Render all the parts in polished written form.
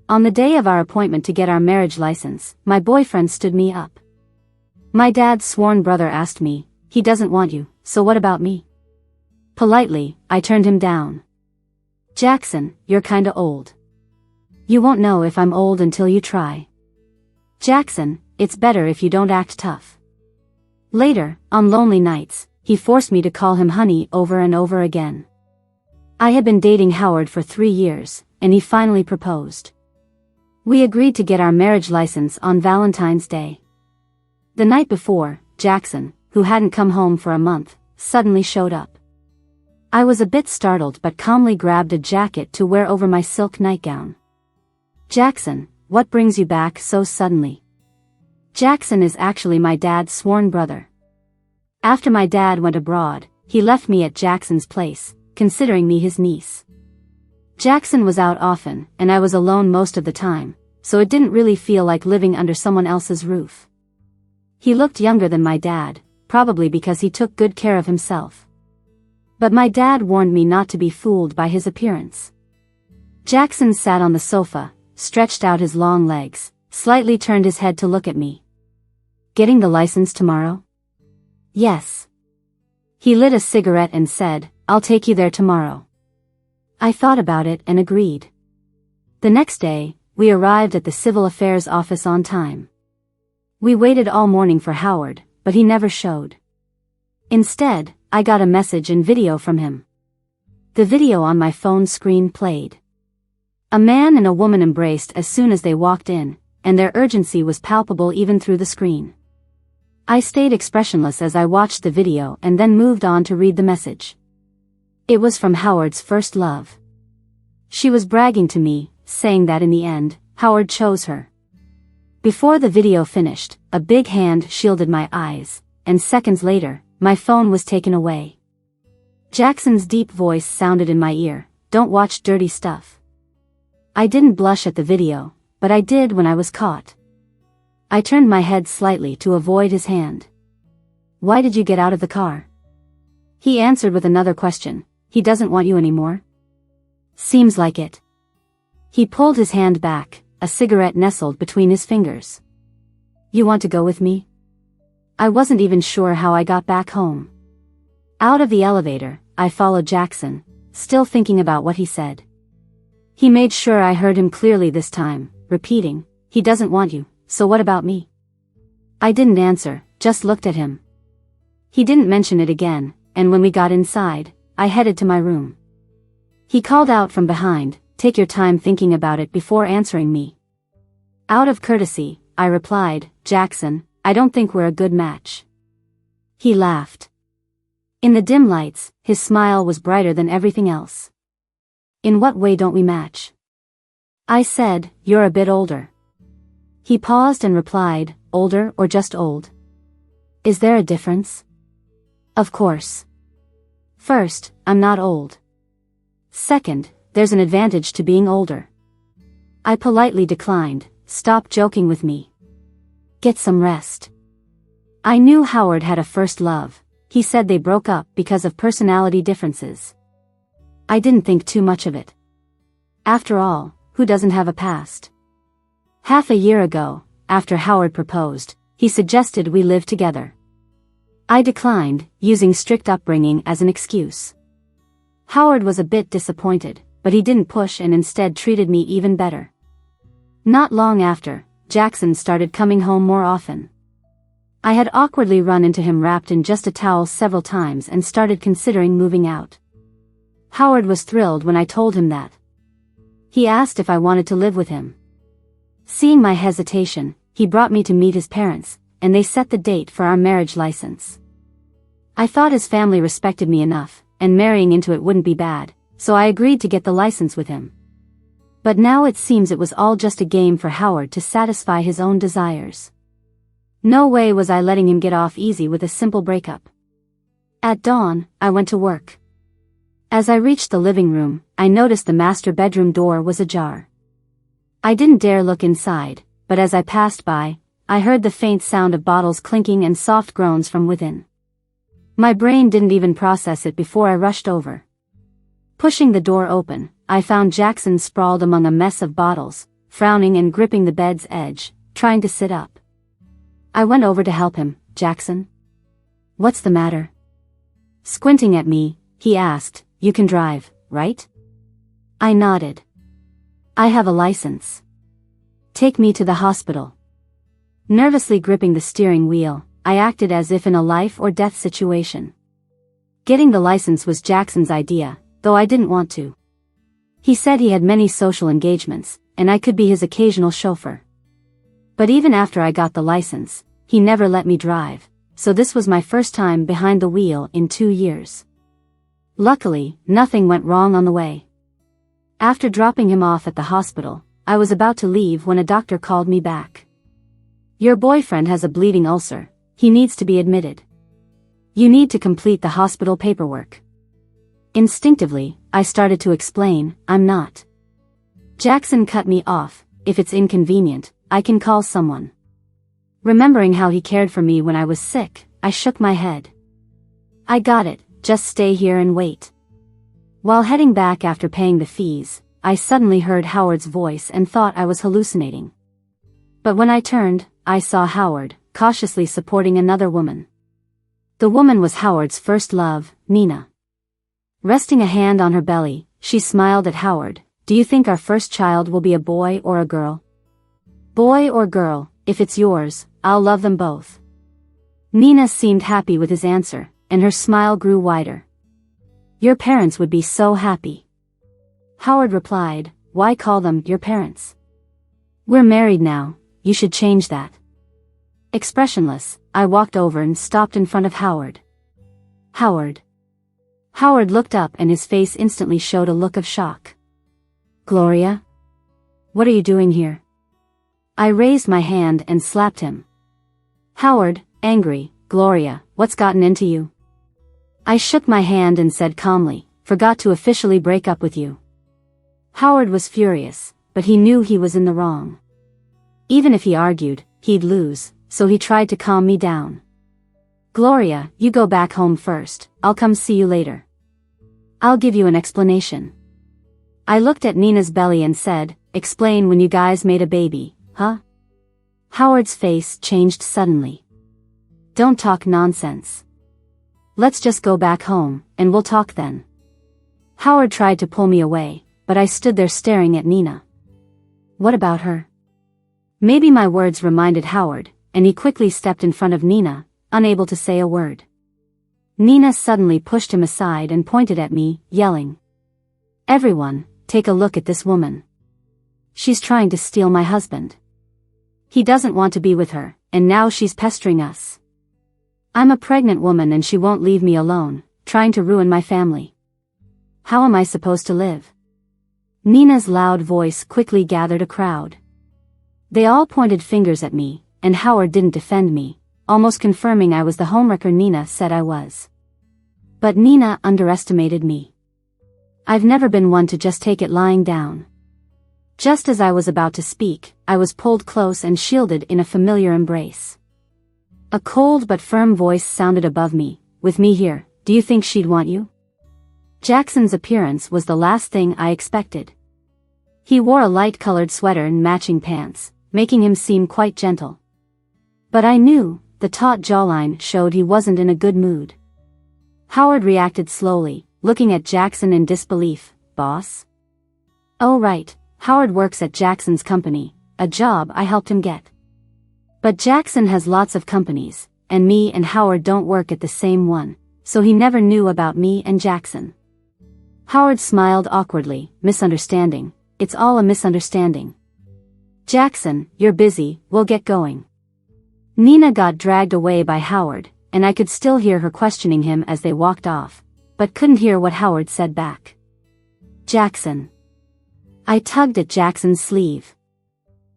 On the day of our appointment to get our marriage license, my boyfriend stood me up. My dad's sworn brother asked me, "He doesn't want you, so what about me?" Politely, I turned him down. "Jackson, you're kinda old. You won't know if I'm old until you try. Jackson, it's better if you don't act tough." Later, on lonely nights, he forced me to call him honey over and over again. I had been dating Howard for 3 years, and he finally proposed. We agreed to get our marriage license on Valentine's Day. The night before, Jackson, who hadn't come home for a month, suddenly showed up. I was a bit startled but calmly grabbed a jacket to wear over my silk nightgown. "Jackson, what brings you back so suddenly?" Jackson is actually my dad's sworn brother. After my dad went abroad, he left me at Jackson's place, considering me his niece. Jackson was out often, and I was alone most of the time, so it didn't really feel like living under someone else's roof. He looked younger than my dad, probably because he took good care of himself. But my dad warned me not to be fooled by his appearance. Jackson sat on the sofa, stretched out his long legs, slightly turned his head to look at me. "Getting the license tomorrow?" "Yes." He lit a cigarette and said, "I'll take you there tomorrow." I thought about it and agreed. The next day, we arrived at the Civil Affairs office on time. We waited all morning for Howard, but he never showed. Instead, I got a message and video from him. The video on my phone screen played. A man and a woman embraced as soon as they walked in, and their urgency was palpable even through the screen. I stayed expressionless as I watched the video and then moved on to read the message. It was from Howard's first love. She was bragging to me, saying that in the end, Howard chose her. Before the video finished, a big hand shielded my eyes, and seconds later, my phone was taken away. Jackson's deep voice sounded in my ear, "Don't watch dirty stuff." I didn't blush at the video, but I did when I was caught. I turned my head slightly to avoid his hand. "Why did you get out of the car?" He answered with another question, "He doesn't want you anymore?" "Seems like it." He pulled his hand back, a cigarette nestled between his fingers. "You want to go with me?" I wasn't even sure how I got back home. Out of the elevator, I followed Jackson, still thinking about what he said. He made sure I heard him clearly this time, repeating, "He doesn't want you, so what about me?" I didn't answer, just looked at him. He didn't mention it again, and when we got inside, I headed to my room. He called out from behind, "Take your time thinking about it before answering me." Out of courtesy, I replied, "Jackson, I don't think we're a good match." He laughed. In the dim lights, his smile was brighter than everything else. "In what way don't we match?" I said, "You're a bit older." He paused and replied, "Older or just old? Is there a difference?" "Of course. First, I'm not old. Second, there's an advantage to being older." I politely declined, "Stop joking with me. Get some rest." I knew Howard had a first love. He said they broke up because of personality differences. I didn't think too much of it. After all, who doesn't have a past? Half a year ago, after Howard proposed, he suggested we live together. I declined, using strict upbringing as an excuse. Howard was a bit disappointed, but he didn't push and instead treated me even better. Not long after, Jackson started coming home more often. I had awkwardly run into him wrapped in just a towel several times and started considering moving out. Howard was thrilled when I told him that. He asked if I wanted to live with him. Seeing my hesitation, he brought me to meet his parents, and they set the date for our marriage license. I thought his family respected me enough, and marrying into it wouldn't be bad, so I agreed to get the license with him. But now it seems it was all just a game for Howard to satisfy his own desires. No way was I letting him get off easy with a simple breakup. At dawn, I went to work. As I reached the living room, I noticed the master bedroom door was ajar. I didn't dare look inside, but as I passed by, I heard the faint sound of bottles clinking and soft groans from within. My brain didn't even process it before I rushed over. Pushing the door open, I found Jackson sprawled among a mess of bottles, frowning and gripping the bed's edge, trying to sit up. I went over to help him. Jackson? What's the matter? Squinting at me, he asked, you can drive, right? I nodded. I have a license. Take me to the hospital. Nervously gripping the steering wheel, I acted as if in a life or death situation. Getting the license was Jackson's idea, though I didn't want to. He said he had many social engagements, and I could be his occasional chauffeur. But even after I got the license, he never let me drive, so this was my first time behind the wheel in 2 years. Luckily, nothing went wrong on the way. After dropping him off at the hospital, I was about to leave when a doctor called me back. Your boyfriend has a bleeding ulcer. He needs to be admitted. You need to complete the hospital paperwork. Instinctively, I started to explain, I'm not. Jackson cut me off. If it's inconvenient, I can call someone. Remembering how he cared for me when I was sick, I shook my head. I got it, just stay here and wait. While heading back after paying the fees, I suddenly heard Howard's voice and thought I was hallucinating. But when I turned, I saw Howard, cautiously supporting another woman. The woman was Howard's first love, Nina. Resting a hand on her belly, she smiled at Howard. Do you think our first child will be a boy or a girl? Boy or girl, if it's yours, I'll love them both. Nina seemed happy with his answer, and her smile grew wider. Your parents would be so happy. Howard replied, why call them your parents? We're married now, you should change that. Expressionless, I walked over and stopped in front of Howard. Howard. Howard looked up and his face instantly showed a look of shock. Gloria? What are you doing here? I raised my hand and slapped him. Howard, angry, Gloria, what's gotten into you? I shook my hand and said calmly, forgot to officially break up with you. Howard was furious, but he knew he was in the wrong. Even if he argued, he'd lose, so he tried to calm me down. Gloria, you go back home first, I'll come see you later. I'll give you an explanation. I looked at Nina's belly and said, explain when you guys made a baby, huh? Howard's face changed suddenly. Don't talk nonsense. Let's just go back home, and we'll talk then. Howard tried to pull me away, but I stood there staring at Nina. What about her? Maybe my words reminded Howard, and he quickly stepped in front of Nina, unable to say a word. Nina suddenly pushed him aside and pointed at me, yelling. Everyone, take a look at this woman. She's trying to steal my husband. He doesn't want to be with her, and now she's pestering us. I'm a pregnant woman and she won't leave me alone, trying to ruin my family. How am I supposed to live? Nina's loud voice quickly gathered a crowd. They all pointed fingers at me, and Howard didn't defend me, almost confirming I was the homewrecker Nina said I was. But Nina underestimated me. I've never been one to just take it lying down. Just as I was about to speak, I was pulled close and shielded in a familiar embrace. A cold but firm voice sounded above me, with me here, do you think she'd want you? Jackson's appearance was the last thing I expected. He wore a light-colored sweater and matching pants, making him seem quite gentle. But I knew, the taut jawline showed he wasn't in a good mood. Howard reacted slowly, looking at Jackson in disbelief. Boss? Oh right, Howard works at Jackson's company, a job I helped him get. But Jackson has lots of companies, and me and Howard don't work at the same one, so he never knew about me and Jackson. Howard smiled awkwardly, misunderstanding. It's all a misunderstanding. Jackson, you're busy, we'll get going. Nina got dragged away by Howard, and I could still hear her questioning him as they walked off, but couldn't hear what Howard said back. Jackson. I tugged at Jackson's sleeve.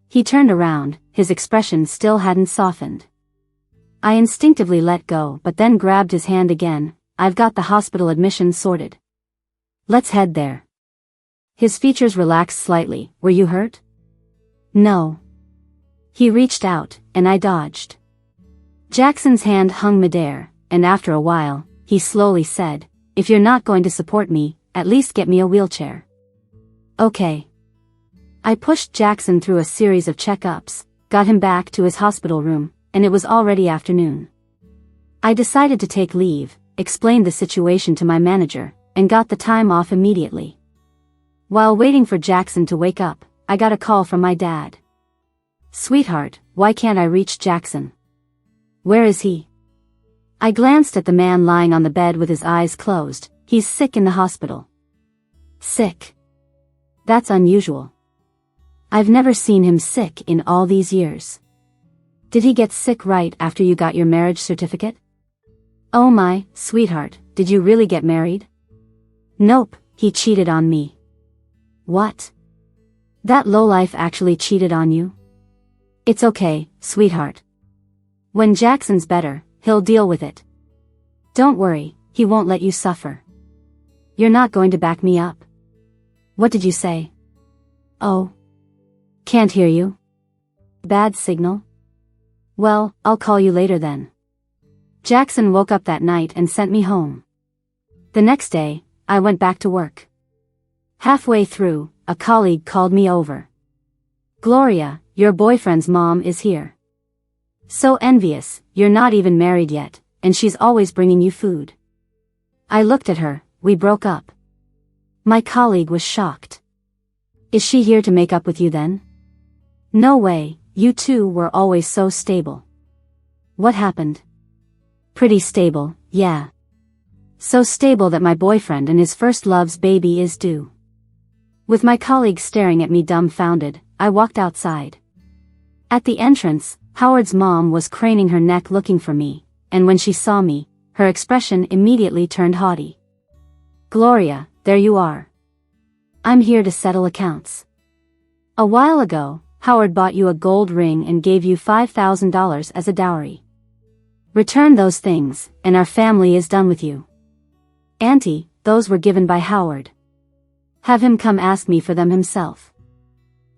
He turned around, his expression still hadn't softened. I instinctively let go but then grabbed his hand again. I've got the hospital admission sorted. Let's head there. His features relaxed slightly. Were you hurt? No. He reached out, and I dodged. Jackson's hand hung midair, and after a while, he slowly said, if you're not going to support me, at least get me a wheelchair. Okay. I pushed Jackson through a series of checkups, got him back to his hospital room, and it was already afternoon. I decided to take leave, explained the situation to my manager, and got the time off immediately. While waiting for Jackson to wake up, I got a call from my dad. "Sweetheart, why can't I reach Jackson? Where is he?" I glanced at the man lying on the bed with his eyes closed. "He's sick in the hospital." "Sick? That's unusual. I've never seen him sick in all these years." "Did he get sick right after you got your marriage certificate?" "Oh my, sweetheart, did you really get married?" "Nope, he cheated on me." "What? That lowlife actually cheated on you?" "It's okay, sweetheart. When Jackson's better, he'll deal with it. Don't worry, he won't let you suffer." "You're not going to back me up?" "What did you say?" "Oh. Can't hear you. Bad signal? Well, I'll call you later then." Jackson woke up that night and sent me home. The next day, I went back to work. Halfway through, a colleague called me over. "Gloria, your boyfriend's mom is here. So envious, you're not even married yet, and she's always bringing you food." I looked at her. "We broke up." My colleague was shocked. "Is she here to make up with you then?" "No way, you two were always so stable." "What happened?" "Pretty stable, yeah. So stable that my boyfriend and his first love's baby is due." With my colleague staring at me dumbfounded, I walked outside. At the entrance, Howard's mom was craning her neck looking for me, and when she saw me, her expression immediately turned haughty. "Gloria, there you are. I'm here to settle accounts. A while ago, Howard bought you a gold ring and gave you $5,000 as a dowry. Return those things, and our family is done with you." "Auntie, those were given by Howard. Have him come ask me for them himself.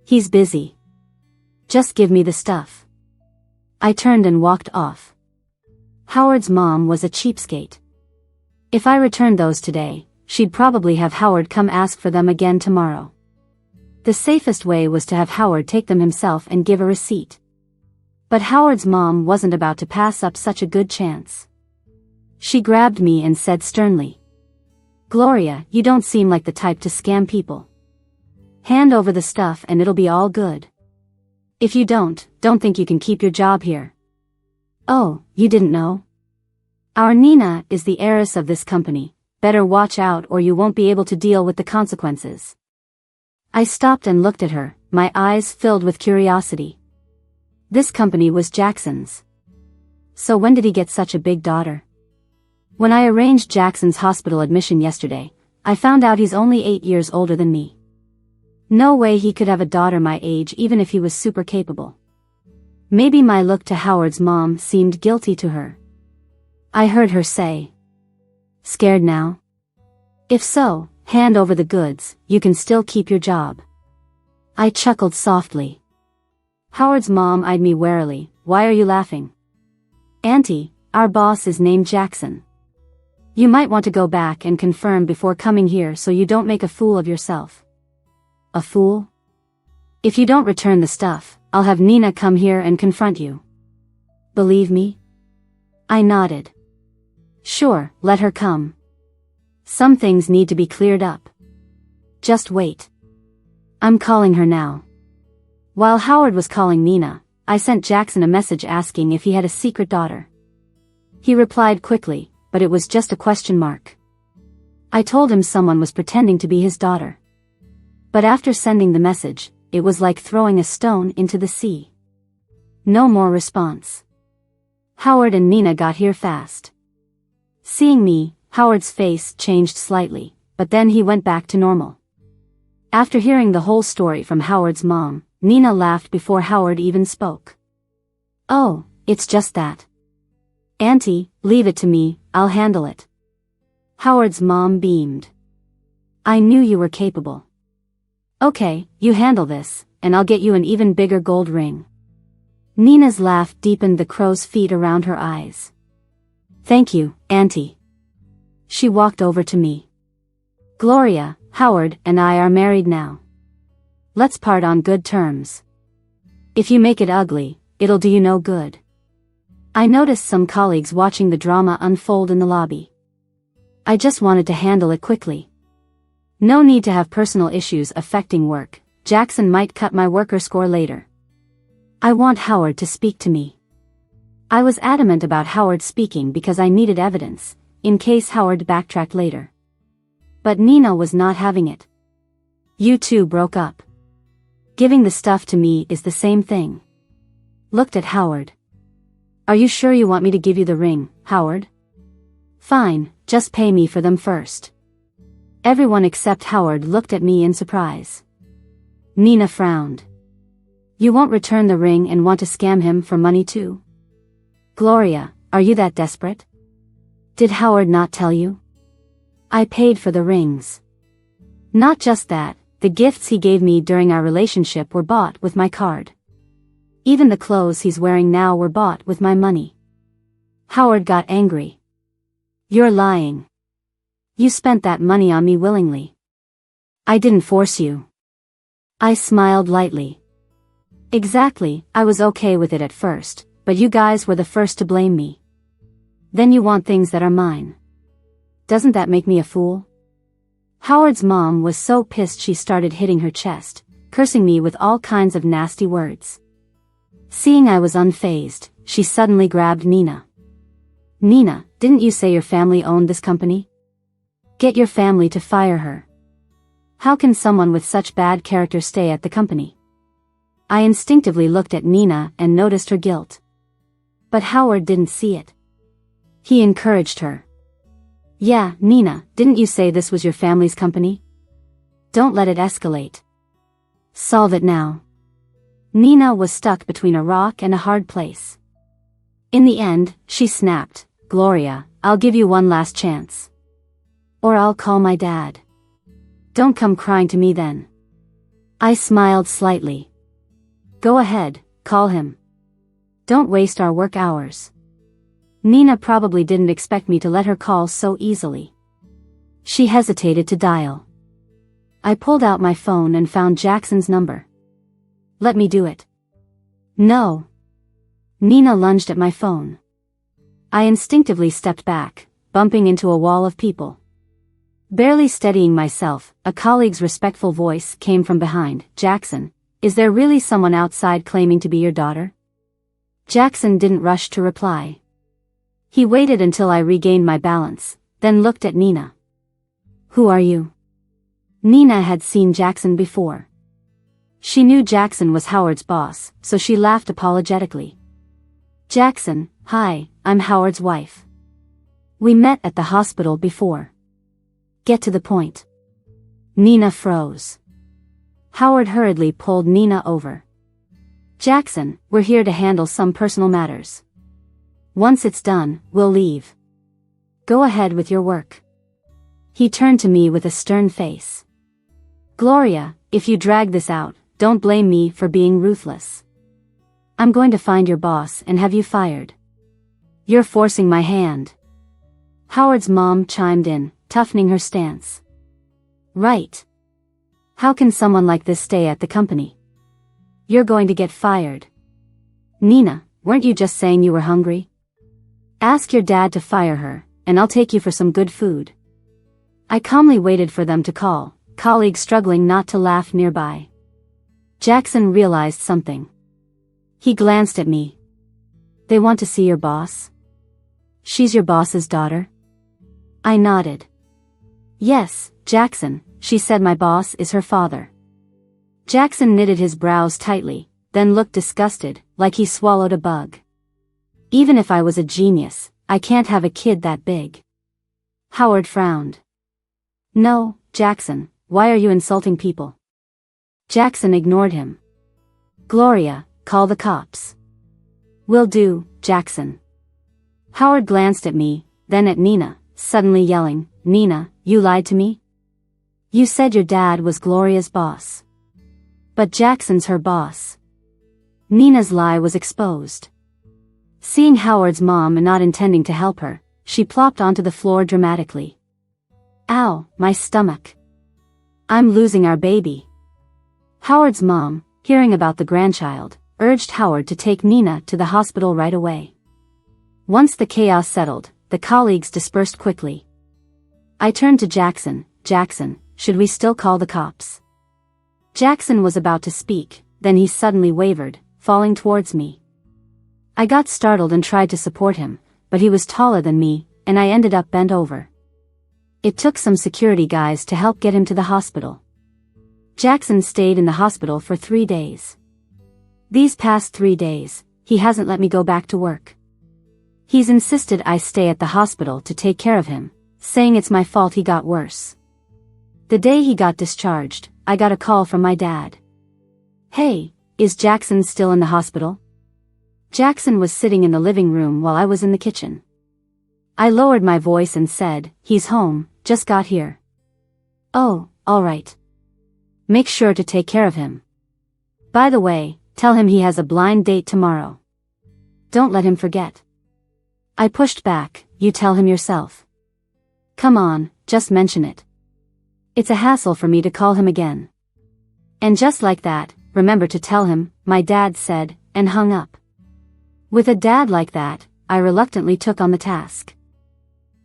He's busy. Just give me the stuff." I turned and walked off. Howard's mom was a cheapskate. If I returned those today, she'd probably have Howard come ask for them again tomorrow. The safest way was to have Howard take them himself and give a receipt. But Howard's mom wasn't about to pass up such a good chance. She grabbed me and said sternly, "Gloria, you don't seem like the type to scam people. Hand over the stuff and it'll be all good. If you don't think you can keep your job here." "Oh, you didn't know? Our Nina is the heiress of this company. Better watch out or you won't be able to deal with the consequences." I stopped and looked at her, my eyes filled with curiosity. This company was Jackson's. So when did he get such a big daughter? When I arranged Jackson's hospital admission yesterday, I found out he's only 8 years older than me. No way he could have a daughter my age even if he was super capable. Maybe my look to Howard's mom seemed guilty to her. I heard her say, "Scared now? If so, hand over the goods, you can still keep your job." I chuckled softly. Howard's mom eyed me warily. "Why are you laughing?" "Auntie, our boss is named Jackson. You might want to go back and confirm before coming here so you don't make a fool of yourself." "A fool? If you don't return the stuff, I'll have Nina come here and confront you." "Believe me?" I nodded. "Sure, let her come. Some things need to be cleared up. Just wait. I'm calling her now." While Howard was calling Nina, I sent Jackson a message asking if he had a secret daughter. He replied quickly, but it was just a question mark. I told him someone was pretending to be his daughter. But after sending the message, it was like throwing a stone into the sea. No more response. Howard and Nina got here fast. Seeing me, Howard's face changed slightly, but then he went back to normal. After hearing the whole story from Howard's mom, Nina laughed before Howard even spoke. "Oh, it's just that. Auntie, leave it to me, I'll handle it." Howard's mom beamed. "I knew you were capable. Okay, you handle this, and I'll get you an even bigger gold ring." Nina's laugh deepened the crow's feet around her eyes. "Thank you, Auntie." She walked over to me. "Gloria, Howard and I are married now. Let's part on good terms. If you make it ugly, it'll do you no good. I noticed some colleagues watching the drama unfold in the lobby. I just wanted to handle it quickly. No need to have personal issues affecting work. Jackson might cut my worker score later. I want Howard to speak to me. I was adamant about Howard speaking because I needed evidence, in case Howard backtracked later. But Nina was not having it. You two broke up. Giving the stuff to me is the same thing. Looked at Howard. Are you sure you want me to give you the ring, Howard? Fine, just pay me for them first. Everyone except Howard looked at me in surprise. Nina frowned. You won't return the ring and want to scam him for money too? Gloria, are you that desperate? Did Howard not tell you? I paid for the rings. Not just that, the gifts he gave me during our relationship were bought with my card. Even the clothes he's wearing now were bought with my money. Howard got angry. You're lying. You spent that money on me willingly. I didn't force you. I smiled lightly. Exactly, I was okay with it at first, but you guys were the first to blame me. Then you want things that are mine. Doesn't that make me a fool? Howard's mom was so pissed she started hitting her chest, cursing me with all kinds of nasty words. Seeing I was unfazed, she suddenly grabbed Nina. Nina, didn't you say your family owned this company? Get your family to fire her. How can someone with such bad character stay at the company? I instinctively looked at Nina and noticed her guilt. But Howard didn't see it. He encouraged her. Yeah, Nina, didn't you say this was your family's company? Don't let it escalate. Solve it now. Nina was stuck between a rock and a hard place. In the end, she snapped, Gloria, I'll give you one last chance. Or I'll call my dad. Don't come crying to me then. I smiled slightly. Go ahead, call him. Don't waste our work hours. Nina probably didn't expect me to let her call so easily. She hesitated to dial. I pulled out my phone and found Jackson's number. Let me do it. No. Nina lunged at my phone. I instinctively stepped back, bumping into a wall of people. Barely steadying myself, a colleague's respectful voice came from behind. Jackson, is there really someone outside claiming to be your daughter? Jackson didn't rush to reply. He waited until I regained my balance, then looked at Nina. Who are you? Nina had seen Jackson before. She knew Jackson was Howard's boss, so she laughed apologetically. Jackson, hi, I'm Howard's wife. We met at the hospital before. Get to the point. Nina froze. Howard hurriedly pulled Nina over. Jackson, we're here to handle some personal matters. Once it's done, we'll leave. Go ahead with your work. He turned to me with a stern face. Gloria, if you drag this out, don't blame me for being ruthless. I'm going to find your boss and have you fired. You're forcing my hand. Howard's mom chimed in, toughening her stance. Right. How can someone like this stay at the company? You're going to get fired. Nina, weren't you just saying you were hungry? Ask your dad to fire her, and I'll take you for some good food. I calmly waited for them to call, colleagues struggling not to laugh nearby. Jackson realized something. He glanced at me. They want to see your boss? She's your boss's daughter? I nodded. Yes, Jackson, she said my boss is her father. Jackson knitted his brows tightly, then looked disgusted, like he swallowed a bug. Even if I was a genius, I can't have a kid that big. Howard frowned. No, Jackson, why are you insulting people? Jackson ignored him. Gloria, call the cops. Will do, Jackson. Howard glanced at me, then at Nina, suddenly yelling, Nina, you lied to me? You said your dad was Gloria's boss. But Jackson's her boss. Nina's lie was exposed. Seeing Howard's mom not intending to help her, she plopped onto the floor dramatically. Ow, my stomach. I'm losing our baby. Howard's mom, hearing about the grandchild, urged Howard to take Nina to the hospital right away. Once the chaos settled, the colleagues dispersed quickly. I turned to Jackson. Jackson, should we still call the cops? Jackson was about to speak, then he suddenly wavered, falling towards me. I got startled and tried to support him, but he was taller than me, and I ended up bent over. It took some security guys to help get him to the hospital. Jackson stayed in the hospital for 3 days. These past 3 days, he hasn't let me go back to work. He's insisted I stay at the hospital to take care of him, saying it's my fault he got worse. The day he got discharged, I got a call from my dad. "Hey, is Jackson still in the hospital?" Jackson was sitting in the living room while I was in the kitchen. I lowered my voice and said, "He's home, just got here." "Oh, all right. Make sure to take care of him. By the way, tell him he has a blind date tomorrow. Don't let him forget." I pushed back, "You tell him yourself. Come on, just mention it. It's a hassle for me to call him again." "And just like that, remember to tell him," my dad said, and hung up. With a dad like that, I reluctantly took on the task.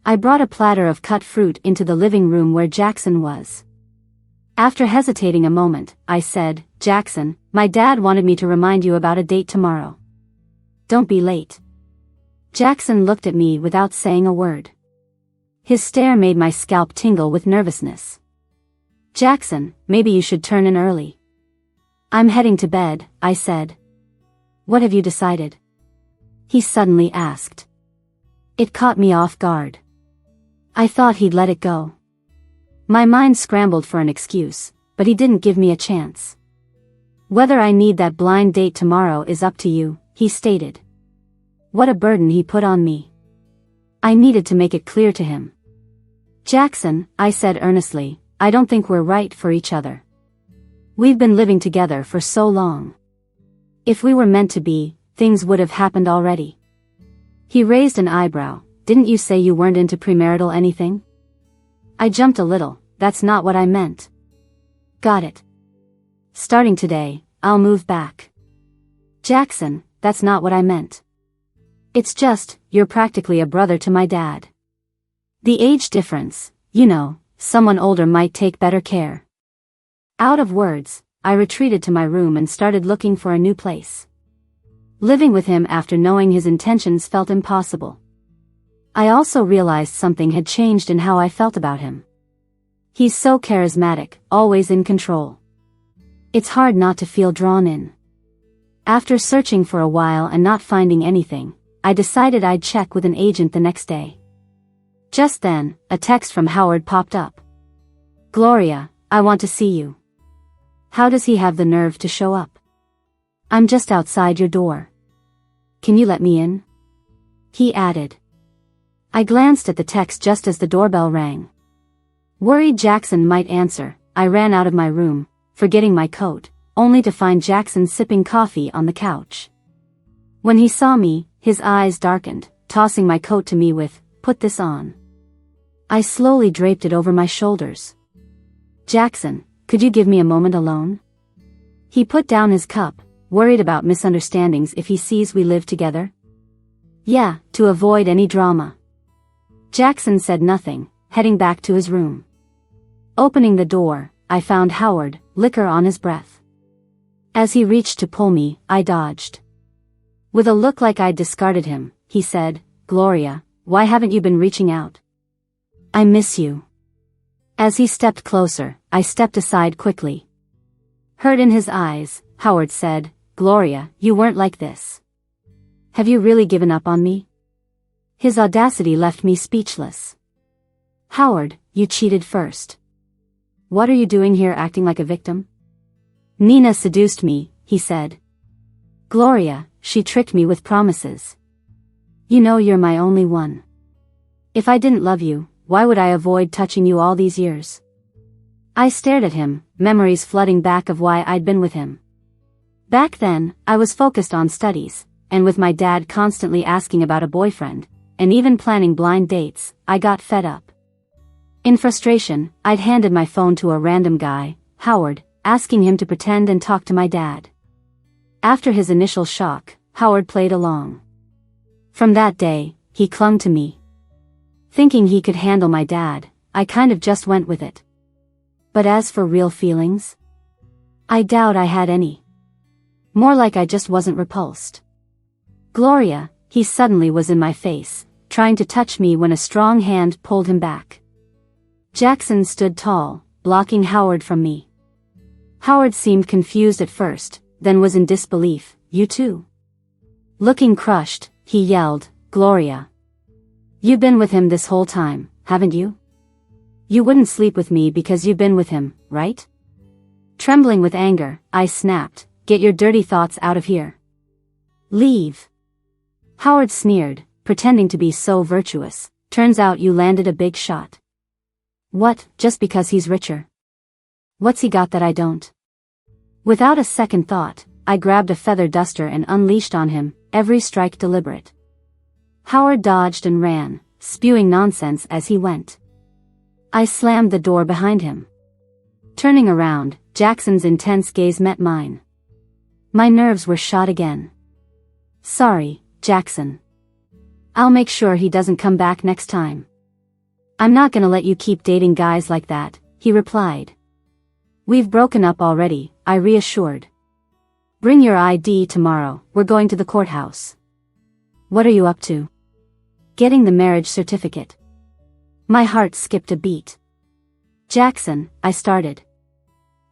I brought a platter of cut fruit into the living room where Jackson was. After hesitating a moment, I said, "Jackson, my dad wanted me to remind you about a date tomorrow. Don't be late." Jackson looked at me without saying a word. His stare made my scalp tingle with nervousness. "Jackson, maybe you should turn in early." "I'm heading to bed," I said. "What have you decided?" he suddenly asked. It caught me off guard. I thought he'd let it go. My mind scrambled for an excuse, but he didn't give me a chance. "Whether I need that blind date tomorrow is up to you," he stated. What a burden he put on me. I needed to make it clear to him. "Jackson," I said earnestly, "I don't think we're right for each other. We've been living together for so long. If we were meant to be, things would have happened already." He raised an eyebrow. "Didn't you say you weren't into premarital anything?" I jumped a little. "That's not what I meant." "Got it. Starting today, I'll move back." "Jackson, that's not what I meant. It's just, you're practically a brother to my dad. The age difference, you know, someone older might take better care." Out of words, I retreated to my room and started looking for a new place. Living with him after knowing his intentions felt impossible. I also realized something had changed in how I felt about him. He's so charismatic, always in control. It's hard not to feel drawn in. After searching for a while and not finding anything, I decided I'd check with an agent the next day. Just then, a text from Howard popped up. "Gloria, I want to see you." How does he have the nerve to show up? "I'm just outside your door. Can you let me in?" he added. I glanced at the text just as the doorbell rang. Worried Jackson might answer, I ran out of my room, forgetting my coat, only to find Jackson sipping coffee on the couch. When he saw me, his eyes darkened, tossing my coat to me with, "Put this on." I slowly draped it over my shoulders. "Jackson, could you give me a moment alone?" He put down his cup, worried about misunderstandings if he sees we live together. "Yeah, to avoid any drama." Jackson said nothing, heading back to his room. Opening the door, I found Howard, liquor on his breath. As he reached to pull me, I dodged. With a look like I'd discarded him, he said, "Gloria, why haven't you been reaching out? I miss you." As he stepped closer, I stepped aside quickly. Hurt in his eyes, Howard said, "Gloria, you weren't like this. Have you really given up on me?" His audacity left me speechless. "Howard, you cheated first. What are you doing here acting like a victim?" "Nina seduced me," he said. "Gloria, she tricked me with promises. You know you're my only one. If I didn't love you, why would I avoid touching you all these years?" I stared at him, memories flooding back of why I'd been with him. Back then, I was focused on studies, and with my dad constantly asking about a boyfriend, and even planning blind dates, I got fed up. In frustration, I'd handed my phone to a random guy. "Howard, asking him to pretend and talk to my dad. After his initial shock, Howard played along. From that day, he clung to me. Thinking he could handle my dad, I kind of just went with it. But as for real feelings, I doubt I had any. More like I just wasn't repulsed. Gloria, he suddenly was in my face, trying to touch me when a strong hand pulled him back. Jackson stood tall, blocking Howard from me. Howard seemed confused at first, then was in disbelief. You too? Looking crushed, he yelled, Gloria. You've been with him this whole time, haven't you? You wouldn't sleep with me because you've been with him, right? Trembling with anger, I snapped, get your dirty thoughts out of here. Leave. Howard sneered, pretending to be so virtuous. Turns out you landed a big shot. What, just because he's richer? What's he got that I don't? Without a second thought, I grabbed a feather duster and unleashed on him, every strike deliberate. Howard dodged and ran, spewing nonsense as he went. I slammed the door behind him. Turning around, Jackson's intense gaze met mine. My nerves were shot again. Sorry, Jackson. I'll make sure he doesn't come back next time. I'm not gonna let you keep dating guys like that, he replied. We've broken up already, I reassured. Bring your ID tomorrow, we're going to the courthouse. What are you up to? Getting the marriage certificate. My heart skipped a beat. Jackson, I started.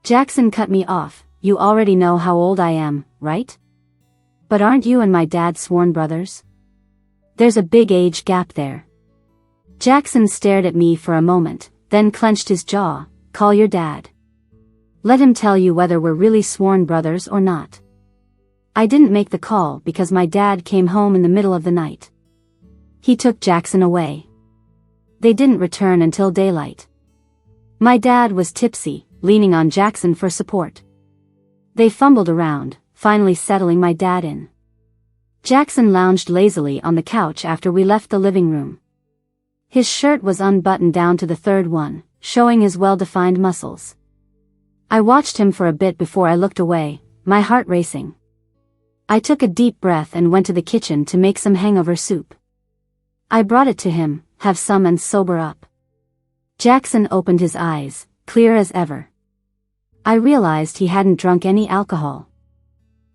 Jackson cut me off, you already know how old I am, right? But aren't you and my dad sworn brothers? There's a big age gap there. Jackson stared at me for a moment, then clenched his jaw. Call your dad. Let him tell you whether we're really sworn brothers or not. I didn't make the call because my dad came home in the middle of the night. He took Jackson away. They didn't return until daylight. My dad was tipsy, leaning on Jackson for support. They fumbled around, finally settling my dad in. Jackson lounged lazily on the couch after we left the living room. His shirt was unbuttoned down to the third one, showing his well-defined muscles. I watched him for a bit before I looked away, my heart racing. I took a deep breath and went to the kitchen to make some hangover soup. I brought it to him, have some and sober up. Jackson opened his eyes, clear as ever. I realized he hadn't drunk any alcohol.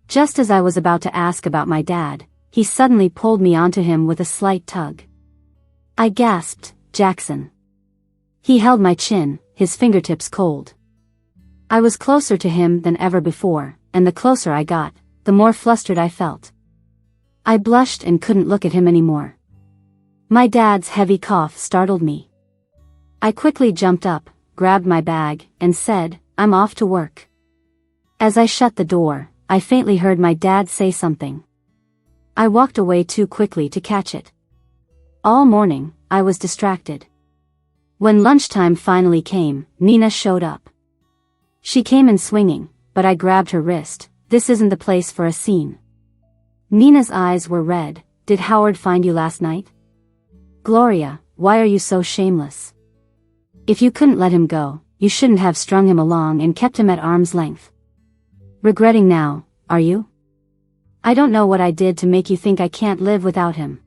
Just as I was about to ask about my dad, he suddenly pulled me onto him with a slight tug. I gasped, Jackson. He held my chin, his fingertips cold. I was closer to him than ever before, and the closer I got, the more flustered I felt. I blushed and couldn't look at him anymore. My dad's heavy cough startled me. I quickly jumped up, grabbed my bag, and said, I'm off to work. As I shut the door, I faintly heard my dad say something. I walked away too quickly to catch it. All morning, I was distracted. When lunchtime finally came, Nina showed up. She came in swinging, but I grabbed her wrist. This isn't the place for a scene. Nina's eyes were red. Did Howard find you last night? Gloria, why are you so shameless? If you couldn't let him go, you shouldn't have strung him along and kept him at arm's length. Regretting now, are you? I don't know what I did to make you think I can't live without him.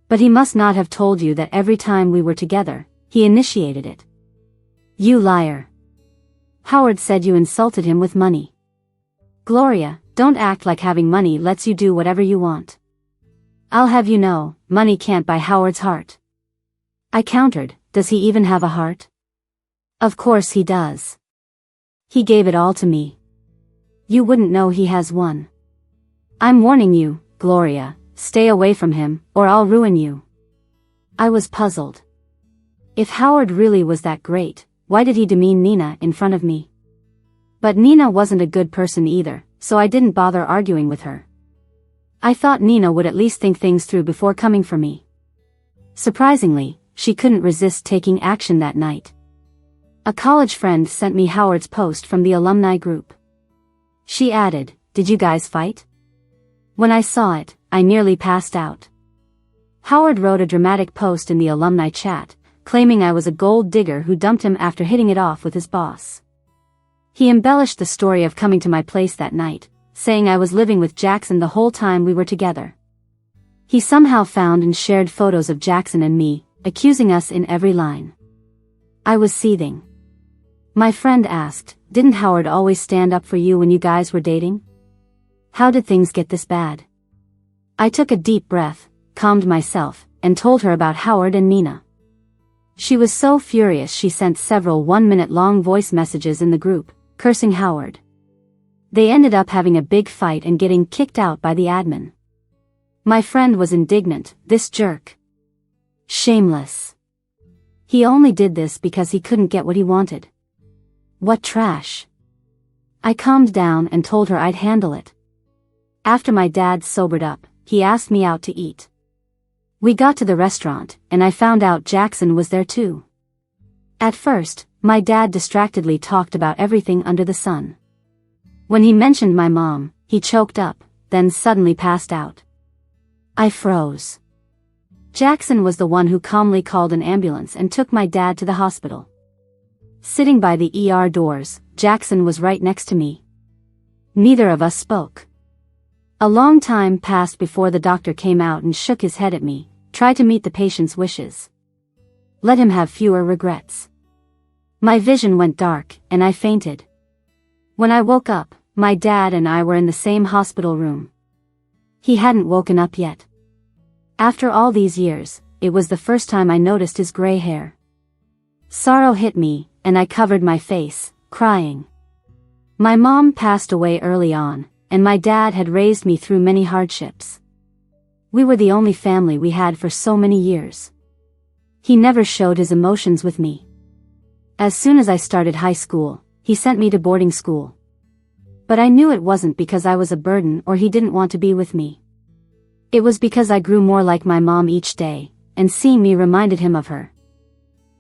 But he must not have told you that every time we were together, he initiated it. You liar. Howard said you insulted him with money. Gloria, don't act like having money lets you do whatever you want. I'll have you know, money can't buy Howard's heart. I countered, does he even have a heart? Of course he does. He gave it all to me. You wouldn't know he has one. I'm warning you, Gloria, stay away from him, or I'll ruin you. I was puzzled. If Howard really was that great, why did he demean Nina in front of me? But Nina wasn't a good person either, so I didn't bother arguing with her. I thought Nina would at least think things through before coming for me. Surprisingly, she couldn't resist taking action that night. A college friend sent me Howard's post from the alumni group. She added, did you guys fight? When I saw it, I nearly passed out. Howard wrote a dramatic post in the alumni chat, claiming I was a gold digger who dumped him after hitting it off with his boss. He embellished the story of coming to my place that night, saying I was living with Jackson the whole time we were together. He somehow found and shared photos of Jackson and me, accusing us in every line. I was seething. My friend asked, "Didn't Howard always stand up for you when you guys were dating? How did things get this bad?" I took a deep breath, calmed myself, and told her about Howard and Nina. She was so furious she sent several 1-minute-long voice messages in the group, cursing Howard. They ended up having a big fight and getting kicked out by the admin. My friend was indignant, "This jerk. Shameless. He only did this because he couldn't get what he wanted. What trash." I calmed down and told her I'd handle it. After my dad sobered up, he asked me out to eat. We got to the restaurant, and I found out Jackson was there too. At first, my dad distractedly talked about everything under the sun. When he mentioned my mom, he choked up, then suddenly passed out. I froze. Jackson was the one who calmly called an ambulance and took my dad to the hospital. Sitting by the ER doors, Jackson was right next to me. Neither of us spoke. A long time passed before the doctor came out and shook his head at me, tried to meet the patient's wishes. Let him have fewer regrets. My vision went dark, and I fainted. When I woke up, my dad and I were in the same hospital room. He hadn't woken up yet. After all these years, it was the first time I noticed his gray hair. Sorrow hit me, and I covered my face, crying. My mom passed away early on, and my dad had raised me through many hardships. We were the only family we had for so many years. He never showed his emotions with me. As soon as I started high school, he sent me to boarding school. But I knew it wasn't because I was a burden or he didn't want to be with me. It was because I grew more like my mom each day, and seeing me reminded him of her.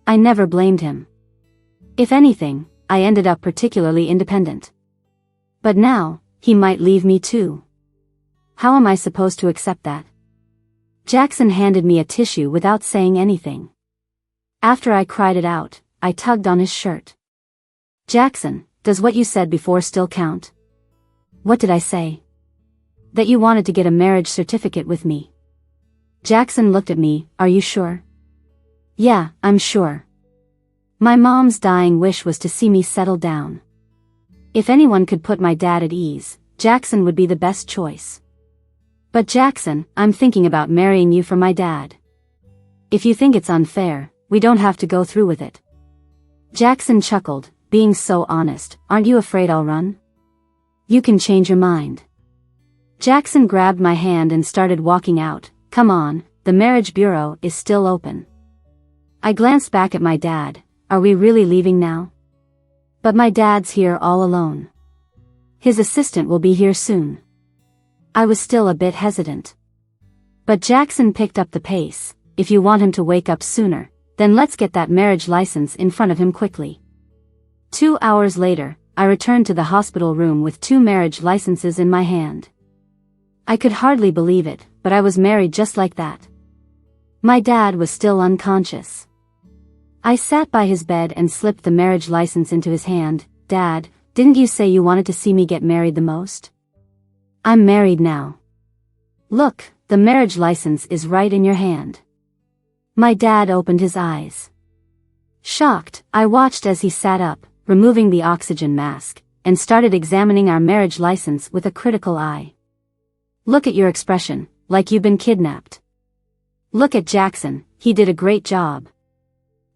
I never blamed him. If anything, I ended up particularly independent. But now, he might leave me too. How am I supposed to accept that? Jackson handed me a tissue without saying anything. After I cried it out, I tugged on his shirt. "Jackson, does what you said before still count?" "What did I say?" "That you wanted to get a marriage certificate with me." Jackson looked at me, "Are you sure?" "Yeah, I'm sure. My mom's dying wish was to see me settle down. If anyone could put my dad at ease, Jackson would be the best choice. But Jackson, I'm thinking about marrying you for my dad. If you think it's unfair, we don't have to go through with it." Jackson chuckled, being so honest. "Aren't you afraid I'll run? You can change your mind." Jackson grabbed my hand and started walking out. "Come on, the marriage bureau is still open." I glanced back at my dad. "Are we really leaving now?" "But my dad's here all alone. His assistant will be here soon." I was still a bit hesitant. But Jackson picked up the pace. "If you want him to wake up sooner, then let's get that marriage license in front of him quickly." 2 hours later, I returned to the hospital room with 2 marriage licenses in my hand. I could hardly believe it, but I was married just like that. My dad was still unconscious. I sat by his bed and slipped the marriage license into his hand. "Dad, didn't you say you wanted to see me get married the most? I'm married now. Look, the marriage license is right in your hand." My dad opened his eyes. Shocked, I watched as he sat up, removing the oxygen mask, and started examining our marriage license with a critical eye. "Look at your expression, like you've been kidnapped. Look at Jackson, he did a great job.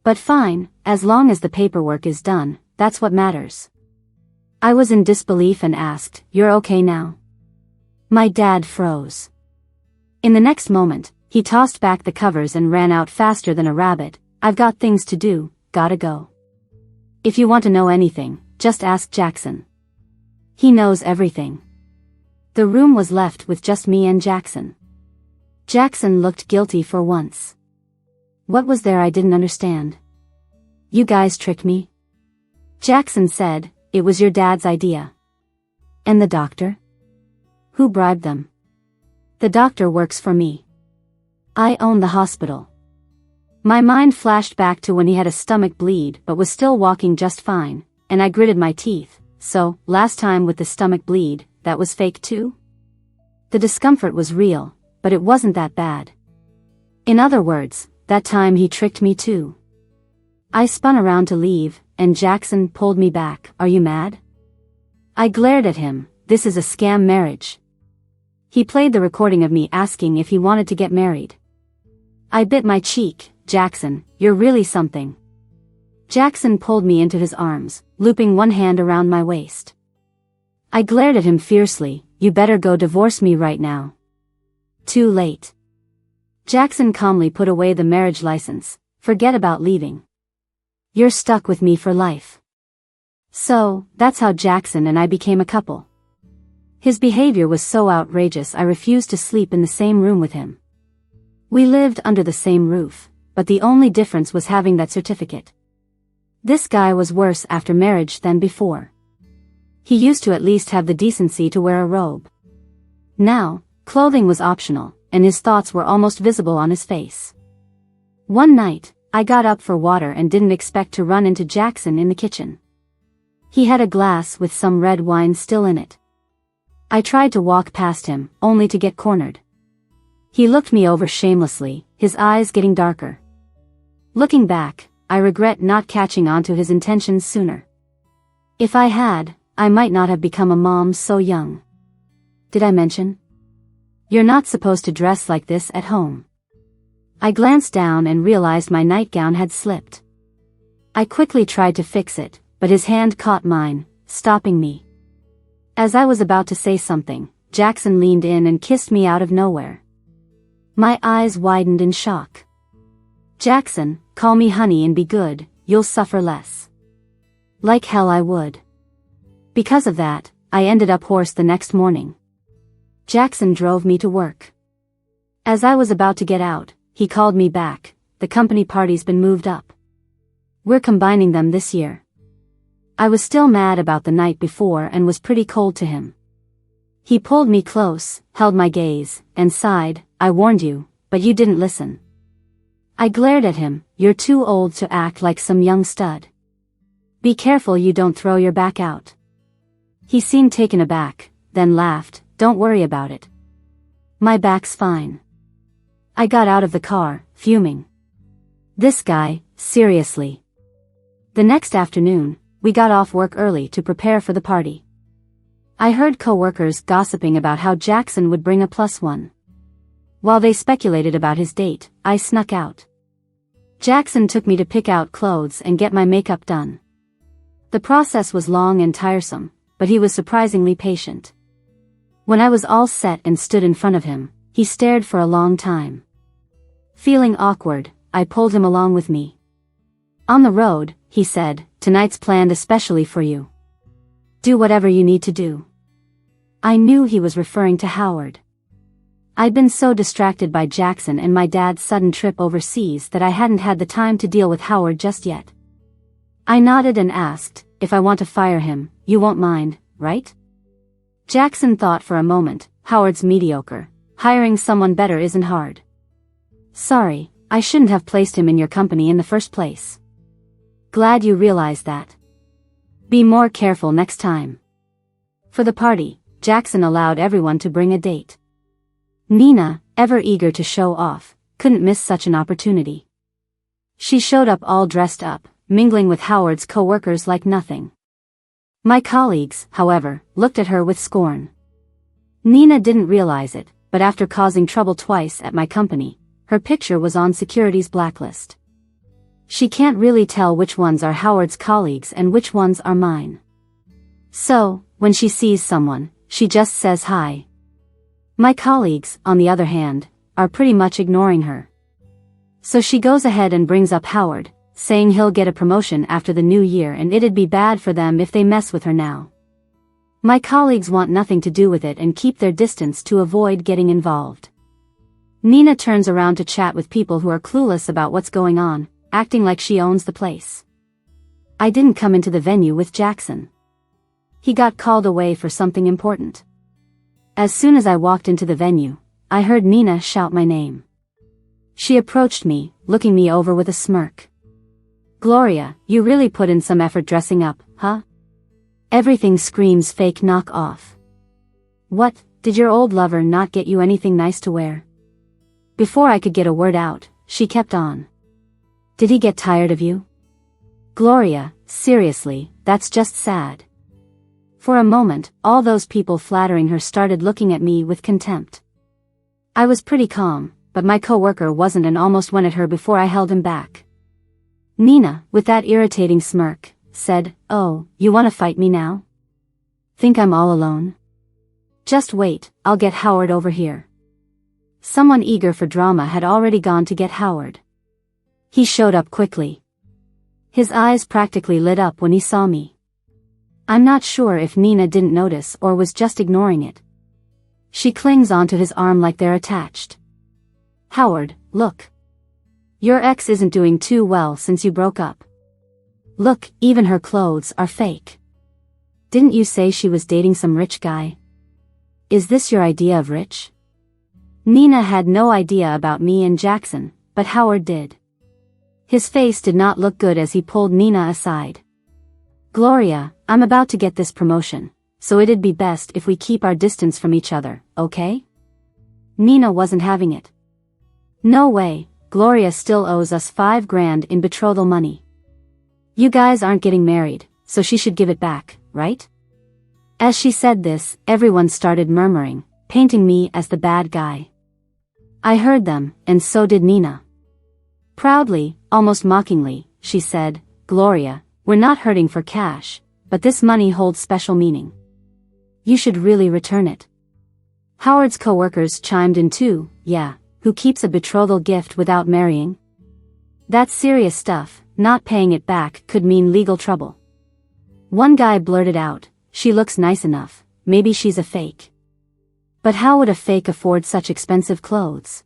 But fine, as long as the paperwork is done, that's what matters." I was in disbelief and asked, "You're okay now?" My dad froze. In the next moment, he tossed back the covers and ran out faster than a rabbit. "I've got things to do, gotta go. If you want to know anything, just ask Jackson. He knows everything." The room was left with just me and Jackson. Jackson looked guilty for once. What was there I didn't understand? "You guys tricked me?" Jackson said, "It was your dad's idea." "And the doctor? Who bribed them?" "The doctor works for me. I own the hospital." My mind flashed back to when he had a stomach bleed but was still walking just fine, and I gritted my teeth. So, last time with the stomach bleed, that was fake too? The discomfort was real, but it wasn't that bad. In other words, that time he tricked me too. I spun around to leave, and Jackson pulled me back. Are you mad? I glared at him. This is a scam marriage. He played the recording of me asking if he wanted to get married. I bit my cheek. Jackson, you're really something. Jackson pulled me into his arms, looping one hand around my waist. I glared at him fiercely. You better go divorce me right now. Too late. Jackson calmly put away the marriage license. Forget about leaving. You're stuck with me for life. So, that's how Jackson and I became a couple. His behavior was so outrageous I refused to sleep in the same room with him. We lived under the same roof, but the only difference was having that certificate. This guy was worse after marriage than before. He used to at least have the decency to wear a robe. Now, clothing was optional, and his thoughts were almost visible on his face. One night, I got up for water and didn't expect to run into Jackson in the kitchen. He had a glass with some red wine still in it. I tried to walk past him, only to get cornered. He looked me over shamelessly, his eyes getting darker. Looking back, I regret not catching on to his intentions sooner. If I had, I might not have become a mom so young. Did I mention? You're not supposed to dress like this at home. I glanced down and realized my nightgown had slipped. I quickly tried to fix it, but his hand caught mine, stopping me. As I was about to say something, Jackson leaned in and kissed me out of nowhere. My eyes widened in shock. Jackson, call me honey and be good, you'll suffer less. Like hell I would. Because of that, I ended up hoarse the next morning. Jackson drove me to work. As I was about to get out, he called me back. The company party's been moved up. We're combining them this year. I was still mad about the night before and was pretty cold to him. He pulled me close, held my gaze, and sighed. I warned you, but you didn't listen. I glared at him. You're too old to act like some young stud. Be careful you don't throw your back out. He seemed taken aback, then laughed. Don't worry about it. My back's fine. I got out of the car, fuming. This guy, seriously. The next afternoon, we got off work early to prepare for the party. I heard co-workers gossiping about how Jackson would bring a +1. While they speculated about his date, I snuck out. Jackson took me to pick out clothes and get my makeup done. The process was long and tiresome, but he was surprisingly patient. When I was all set and stood in front of him, he stared for a long time. Feeling awkward, I pulled him along with me. On the road, he said, tonight's planned especially for you. Do whatever you need to do. I knew he was referring to Howard. I'd been so distracted by Jackson and my dad's sudden trip overseas that I hadn't had the time to deal with Howard just yet. I nodded and asked, if I want to fire him, you won't mind, right? Jackson thought for a moment. Howard's mediocre. Hiring someone better isn't hard. Sorry, I shouldn't have placed him in your company in the first place. Glad you realized that. Be more careful next time. For the party, Jackson allowed everyone to bring a date. Nina, ever eager to show off, couldn't miss such an opportunity. She showed up all dressed up, mingling with Howard's co-workers like nothing. My colleagues, however, looked at her with scorn. Nina didn't realize it, but after causing trouble twice at my company, her picture was on security's blacklist. She can't really tell which ones are Howard's colleagues and which ones are mine. So, when she sees someone, she just says hi. My colleagues, on the other hand, are pretty much ignoring her. So she goes ahead and brings up Howard, saying he'll get a promotion after the new year and it'd be bad for them if they mess with her now. My colleagues want nothing to do with it and keep their distance to avoid getting involved. Nina turns around to chat with people who are clueless about what's going on, acting like she owns the place. I didn't come into the venue with Jackson. He got called away for something important. As soon as I walked into the venue, I heard Nina shout my name. She approached me, looking me over with a smirk. Gloria, you really put in some effort dressing up, huh? Everything screams fake knock off. What, did your old lover not get you anything nice to wear? Before I could get a word out, she kept on. Did he get tired of you? Gloria, seriously, that's just sad. For a moment, all those people flattering her started looking at me with contempt. I was pretty calm, but my coworker wasn't and almost went at her before I held him back. Nina, with that irritating smirk, said, "Oh, you wanna fight me now? Think I'm all alone? Just wait, I'll get Howard over here." Someone eager for drama had already gone to get Howard. He showed up quickly. His eyes practically lit up when he saw me. I'm not sure if Nina didn't notice or was just ignoring it. She clings onto his arm like they're attached. "Howard, look. Your ex isn't doing too well since you broke up. Look, even her clothes are fake. Didn't you say she was dating some rich guy? Is this your idea of rich?" Nina had no idea about me and Jackson, but Howard did. His face did not look good as he pulled Nina aside. "Gloria, I'm about to get this promotion, so it'd be best if we keep our distance from each other, okay?" Nina wasn't having it. "No way, Gloria still owes us $5,000 in betrothal money. You guys aren't getting married, so she should give it back, right?" As she said this, everyone started murmuring, painting me as the bad guy. I heard them, and so did Nina. Proudly, almost mockingly, she said, "Gloria, we're not hurting for cash, but this money holds special meaning. You should really return it." Howard's coworkers chimed in too. "Yeah, who keeps a betrothal gift without marrying? That's serious stuff, not paying it back could mean legal trouble." One guy blurted out, "She looks nice enough, maybe she's a fake." But how would a fake afford such expensive clothes?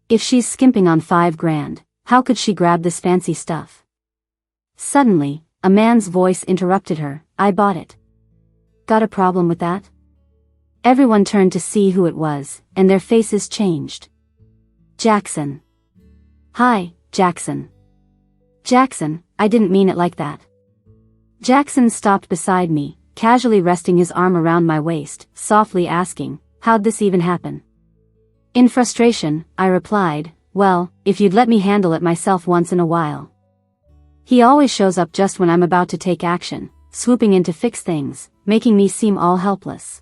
If she's skimping on $5,000, how could she grab this fancy stuff? Suddenly, a man's voice interrupted her. "I bought it." "Got a problem with that?" Everyone turned to see who it was, and their faces changed. Jackson. "Hi, Jackson." "Jackson, I didn't mean it like that." Jackson stopped beside me, casually resting his arm around my waist, softly asking, "How'd this even happen?" In frustration, I replied, "Well, if you'd let me handle it myself once in a while. He always shows up just when I'm about to take action, swooping in to fix things, making me seem all helpless."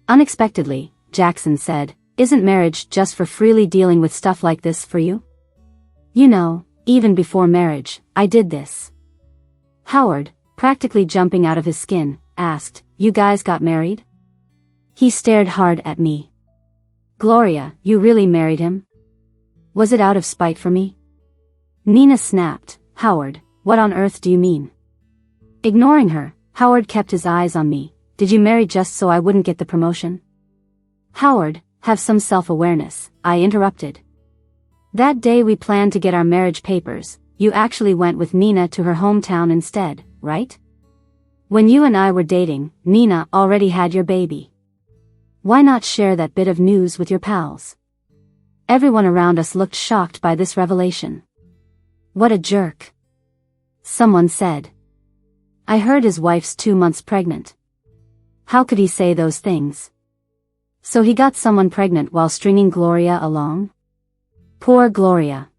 Unexpectedly, Jackson said, "Isn't marriage just for freely dealing with stuff like this for you? You know, even before marriage, I did this." Howard, practically jumping out of his skin, asked, "You guys got married?" He stared hard at me. "Gloria, you really married him? Was it out of spite for me?" Nina snapped, "Howard, what on earth do you mean?" Ignoring her, Howard kept his eyes on me. "Did you marry just so I wouldn't get the promotion?" "Howard, have some self-awareness," I interrupted. "That day we planned to get our marriage papers, you actually went with Nina to her hometown instead, right? When you and I were dating, Nina already had your baby. Why not share that bit of news with your pals?" Everyone around us looked shocked by this revelation. "What a jerk," someone said. "I heard his wife's 2 months pregnant. How could he say those things? So he got someone pregnant while stringing Gloria along? Poor Gloria."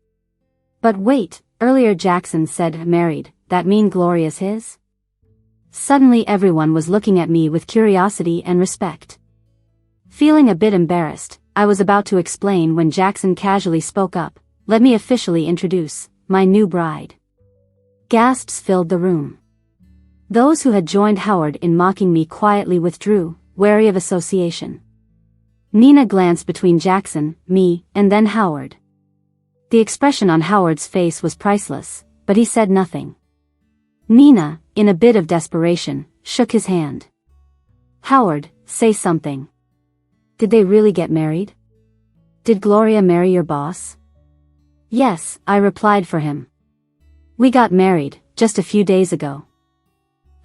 "But wait, earlier Jackson said married, that mean Gloria's his?" Suddenly everyone was looking at me with curiosity and respect. Feeling a bit embarrassed, I was about to explain when Jackson casually spoke up, "Let me officially introduce my new bride." Gasps filled the room. Those who had joined Howard in mocking me quietly withdrew, wary of association. Nina glanced between Jackson, me, and then Howard. The expression on Howard's face was priceless, but he said nothing. Nina, in a bit of desperation, shook his hand. "Howard, say something. Did they really get married? Did Gloria marry your boss?" "Yes," I replied for him. "We got married, just a few days ago."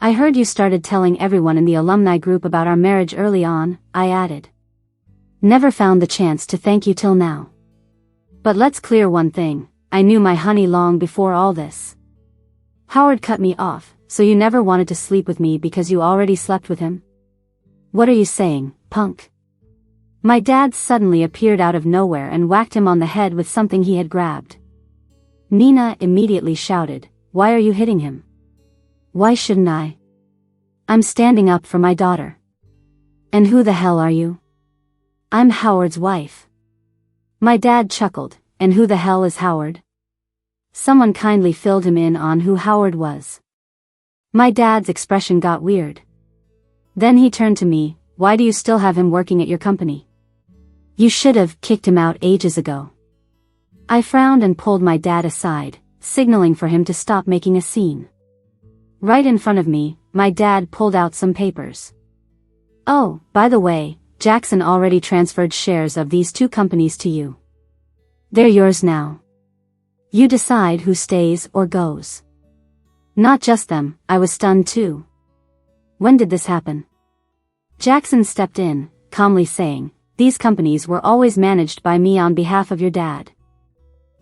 "I heard you started telling everyone in the alumni group about our marriage early on," I added. "Never found the chance to thank you till now. But let's clear one thing, I knew my honey long before all this." Howard cut me off, so you never wanted to sleep with me because you already slept with him? What are you saying, punk? My dad suddenly appeared out of nowhere and whacked him on the head with something he had grabbed. Nina immediately shouted, "Why are you hitting him?" "Why shouldn't I? I'm standing up for my daughter." "And who the hell are you?" "I'm Howard's wife." My dad chuckled, "And who the hell is Howard?" Someone kindly filled him in on who Howard was. My dad's expression got weird. Then he turned to me, "Why do you still have him working at your company? You should have kicked him out ages ago." I frowned and pulled my dad aside, signaling for him to stop making a scene. Right in front of me, my dad pulled out some papers. "Oh, by the way, Jackson already transferred shares of these two companies to you. They're yours now. You decide who stays or goes." Not just them, I was stunned too. "When did this happen?" Jackson stepped in, calmly saying, "These companies were always managed by me on behalf of your dad.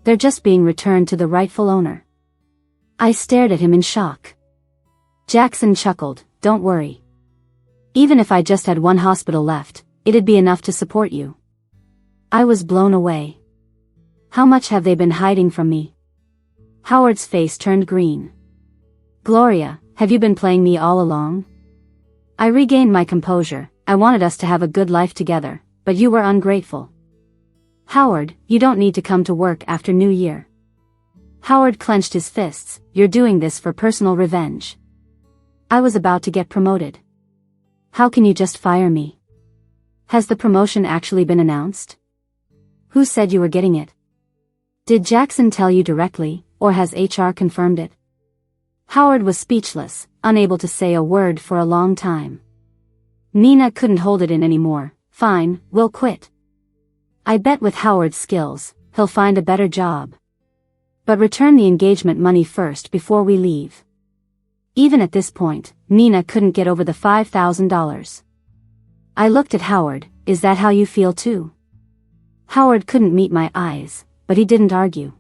They're just being returned to the rightful owner." I stared at him in shock. Jackson chuckled, "Don't worry. Even if I just had one hospital left, it'd be enough to support you." I was blown away. How much have they been hiding from me? Howard's face turned green. "Gloria, have you been playing me all along?" I regained my composure. "I wanted us to have a good life together, but you were ungrateful." "Howard, you don't need to come to work after New Year." Howard clenched his fists. "You're doing this for personal revenge." I was about to get promoted. "How can you just fire me? Has the promotion actually been announced? Who said you were getting it? Did Jackson tell you directly, or has HR confirmed it?" Howard was speechless, unable to say a word for a long time. Nina couldn't hold it in anymore. "Fine, we'll quit. I bet with Howard's skills, he'll find a better job. But return the engagement money first before we leave." Even at this point, Nina couldn't get over the $5,000. I looked at Howard. "Is that how you feel too?" Howard couldn't meet my eyes, but he didn't argue.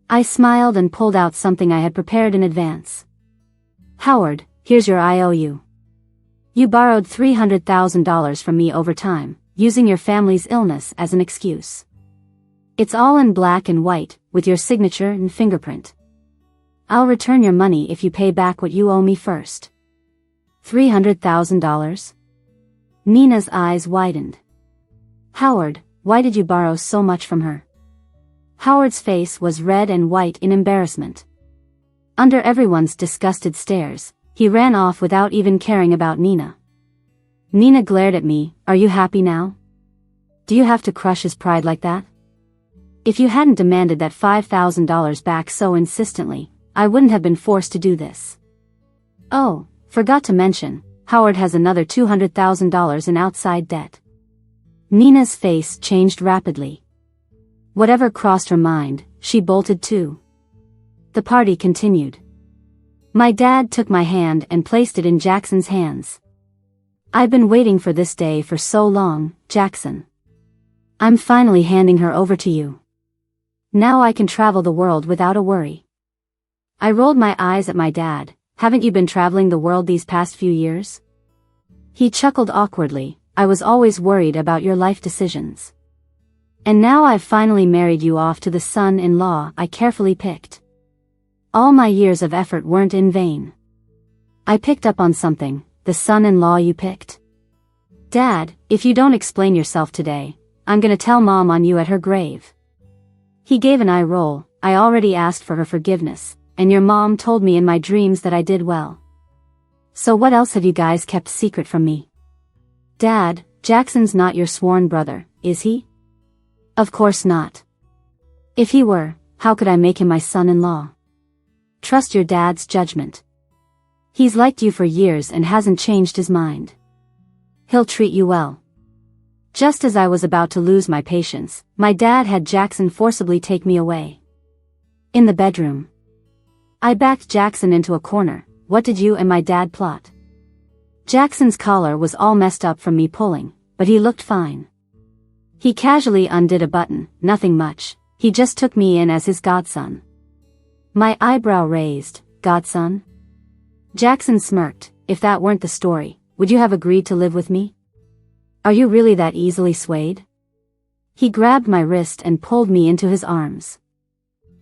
I smiled and pulled out something I had prepared in advance. "Howard, here's your IOU. You borrowed $300,000 from me over time, using your family's illness as an excuse. It's all in black and white, with your signature and fingerprint. I'll return your money if you pay back what you owe me first." $300,000? Nina's eyes widened. "Howard, why did you borrow so much from her?" Howard's face was red and white in embarrassment. Under everyone's disgusted stares, he ran off without even caring about Nina. Nina glared at me. "Are you happy now? Do you have to crush his pride like that? If you hadn't demanded that $5,000 back so insistently, I wouldn't have been forced to do this. Oh, forgot to mention, Howard has another $200,000 in outside debt." Nina's face changed rapidly. Whatever crossed her mind, she bolted too. The party continued. My dad took my hand and placed it in Jackson's hands. "I've been waiting for this day for so long, Jackson. I'm finally handing her over to you. Now I can travel the world without a worry." I rolled my eyes at my dad. "Haven't you been traveling the world these past few years?" He chuckled awkwardly. "I was always worried about your life decisions. And now I've finally married you off to the son-in-law I carefully picked. All my years of effort weren't in vain." I picked up on something. "The son-in-law you picked?" "Dad, if you don't explain yourself today, I'm gonna tell Mom on you at her grave." He gave an eye roll. "I already asked for her forgiveness, and your mom told me in my dreams that I did well. So what else have you guys kept secret from me?" "Dad, Jackson's not your sworn brother, is he?" "Of course not. If he were, how could I make him my son-in-law? Trust your dad's judgment. He's liked you for years and hasn't changed his mind. He'll treat you well." Just as I was about to lose my patience, my dad had Jackson forcibly take me away. In the bedroom, I backed Jackson into a corner. "What did you and my dad plot?" Jackson's collar was all messed up from me pulling, but he looked fine. He casually undid a button. "Nothing much. He just took me in as his godson." My eyebrow raised. "Godson? Jackson smirked. If that weren't the story, would you have agreed to live with me? Are you really that easily swayed? He grabbed my wrist and pulled me into his arms.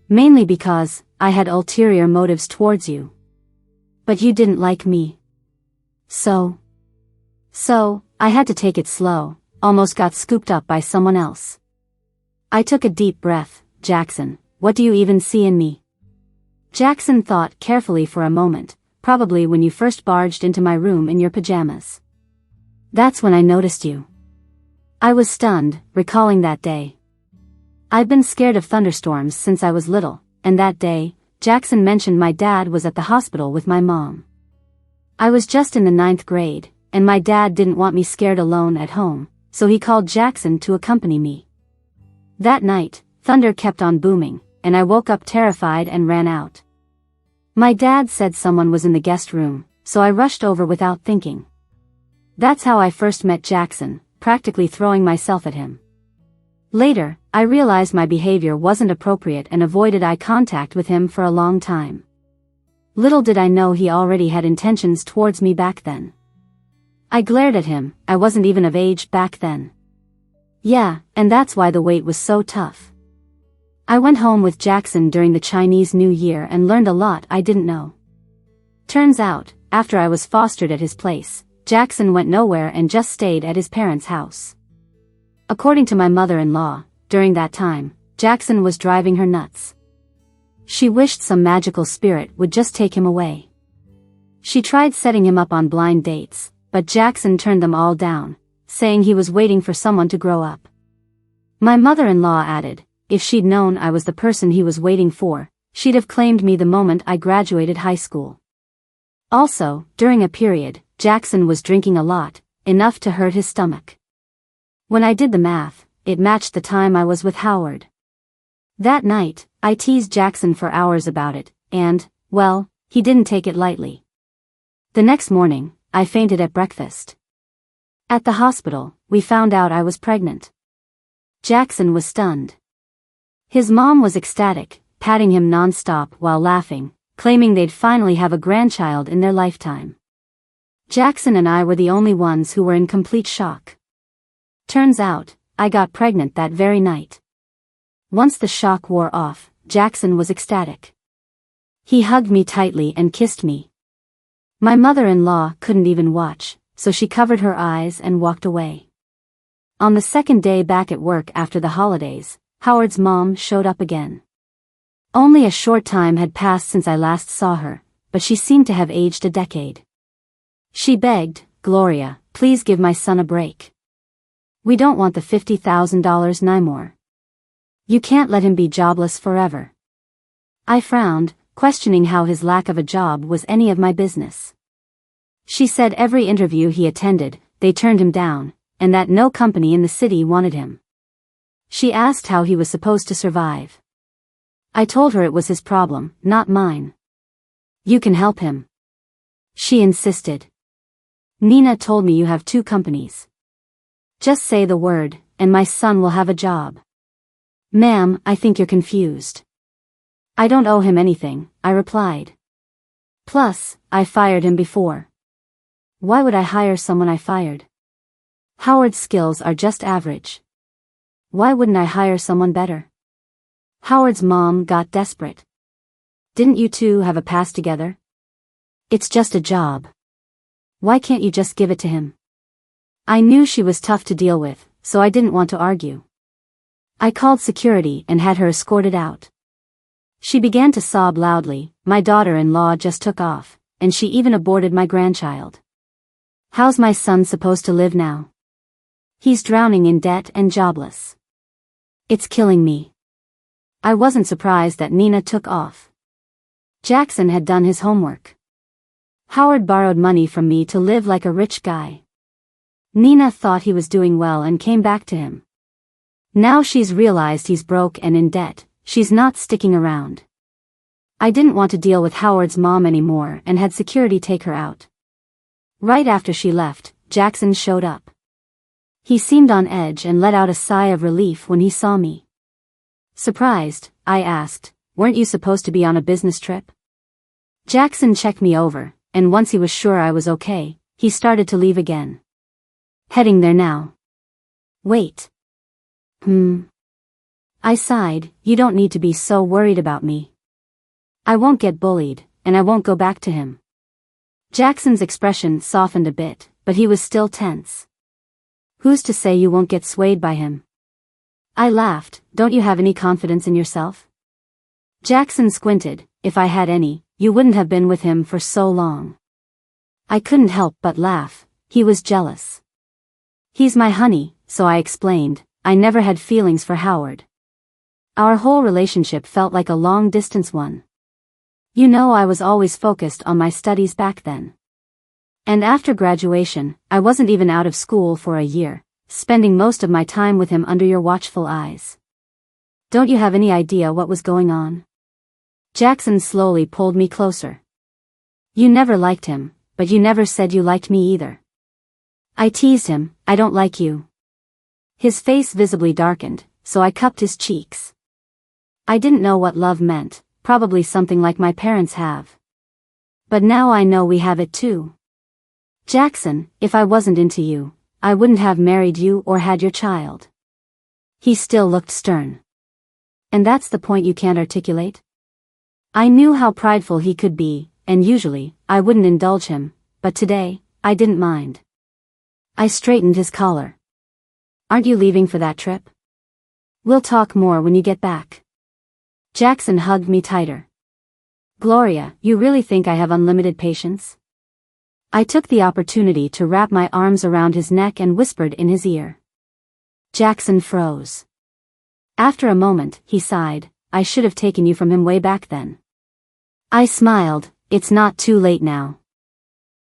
Mainly because I had ulterior motives towards you. But you didn't like me. So I had to take it slow, almost got scooped up by someone else. I took a deep breath. Jackson, what do you even see in me? Jackson thought carefully for a moment, probably when you first barged into my room in your pajamas. That's when I noticed you. I was stunned, recalling that day. I'd been scared of thunderstorms since I was little, and that day, Jackson mentioned my dad was at the hospital with my mom. I was just in the 9th grade, and my dad didn't want me scared alone at home, so he called Jackson to accompany me. That night, thunder kept on booming, and I woke up terrified and ran out. My dad said someone was in the guest room, so I rushed over without thinking. That's how I first met Jackson, practically throwing myself at him. Later, I realized my behavior wasn't appropriate and avoided eye contact with him for a long time. Little did I know he already had intentions towards me back then. I glared at him. I wasn't even of age back then. Yeah, and that's why the wait was so tough. I went home with Jackson during the Chinese New Year and learned a lot I didn't know. Turns out, after I was fostered at his place, Jackson went nowhere and just stayed at his parents' house. According to my mother-in-law, during that time, Jackson was driving her nuts. She wished some magical spirit would just take him away. She tried setting him up on blind dates, but Jackson turned them all down, saying he was waiting for someone to grow up. My mother-in-law added, if she'd known I was the person he was waiting for, she'd have claimed me the moment I graduated high school. Also, during a period, Jackson was drinking a lot, enough to hurt his stomach. When I did the math, it matched the time I was with Howard. That night, I teased Jackson for hours about it, and, well, he didn't take it lightly. The next morning, I fainted at breakfast. At the hospital, we found out I was pregnant. Jackson was stunned. His mom was ecstatic, patting him non-stop while laughing, claiming they'd finally have a grandchild in their lifetime. Jackson and I were the only ones who were in complete shock. Turns out, I got pregnant that very night. Once the shock wore off, Jackson was ecstatic. He hugged me tightly and kissed me. My mother-in-law couldn't even watch, so she covered her eyes and walked away. On the second day back at work after the holidays, Howard's mom showed up again. Only a short time had passed since I last saw her, but she seemed to have aged a decade. She begged, Gloria, please give my son a break. We don't want the $50,000 more. You can't let him be jobless forever. I frowned, questioning how his lack of a job was any of my business. She said every interview he attended, they turned him down, and that no company in the city wanted him. She asked how he was supposed to survive. I told her it was his problem, not mine. You can help him. She insisted. Nina told me you have 2 companies. Just say the word, and my son will have a job. Ma'am, I think you're confused. I don't owe him anything, I replied. Plus, I fired him before. Why would I hire someone I fired? Howard's skills are just average. Why wouldn't I hire someone better? Howard's mom got desperate. Didn't you two have a past together? It's just a job. Why can't you just give it to him? I knew she was tough to deal with, so I didn't want to argue. I called security and had her escorted out. She began to sob loudly. My daughter-in-law just took off, and she even aborted my grandchild. How's my son supposed to live now? He's drowning in debt and jobless. It's killing me. I wasn't surprised that Nina took off. Jackson had done his homework. Howard borrowed money from me to live like a rich guy. Nina thought he was doing well and came back to him. Now she's realized he's broke and in debt, she's not sticking around. I didn't want to deal with Howard's mom anymore and had security take her out. Right after she left, Jackson showed up. He seemed on edge and let out a sigh of relief when he saw me. Surprised, I asked, weren't you supposed to be on a business trip? Jackson checked me over, and once he was sure I was okay, he started to leave again. Heading there now. Wait. I sighed, you don't need to be so worried about me. I won't get bullied, and I won't go back to him. Jackson's expression softened a bit, but he was still tense. Who's to say you won't get swayed by him? I laughed, don't you have any confidence in yourself? Jackson squinted, if I had any, you wouldn't have been with him for so long. I couldn't help but laugh, he was jealous. He's my honey, so I explained, I never had feelings for Howard. Our whole relationship felt like a long-distance one. You know, I was always focused on my studies back then. And after graduation, I wasn't even out of school for a year, spending most of my time with him under your watchful eyes. Don't you have any idea what was going on? Jackson slowly pulled me closer. You never liked him, but you never said you liked me either. I teased him, I don't like you. His face visibly darkened, so I cupped his cheeks. I didn't know what love meant, probably something like my parents have. But now I know we have it too. Jackson, if I wasn't into you, I wouldn't have married you or had your child. He still looked stern. And that's the point you can't articulate? I knew how prideful he could be, and usually, I wouldn't indulge him, but today, I didn't mind. I straightened his collar. Aren't you leaving for that trip? We'll talk more when you get back. Jackson hugged me tighter. Gloria, you really think I have unlimited patience? I took the opportunity to wrap my arms around his neck and whispered in his ear. Jackson froze. After a moment, he sighed, I should have taken you from him way back then. I smiled, it's not too late now.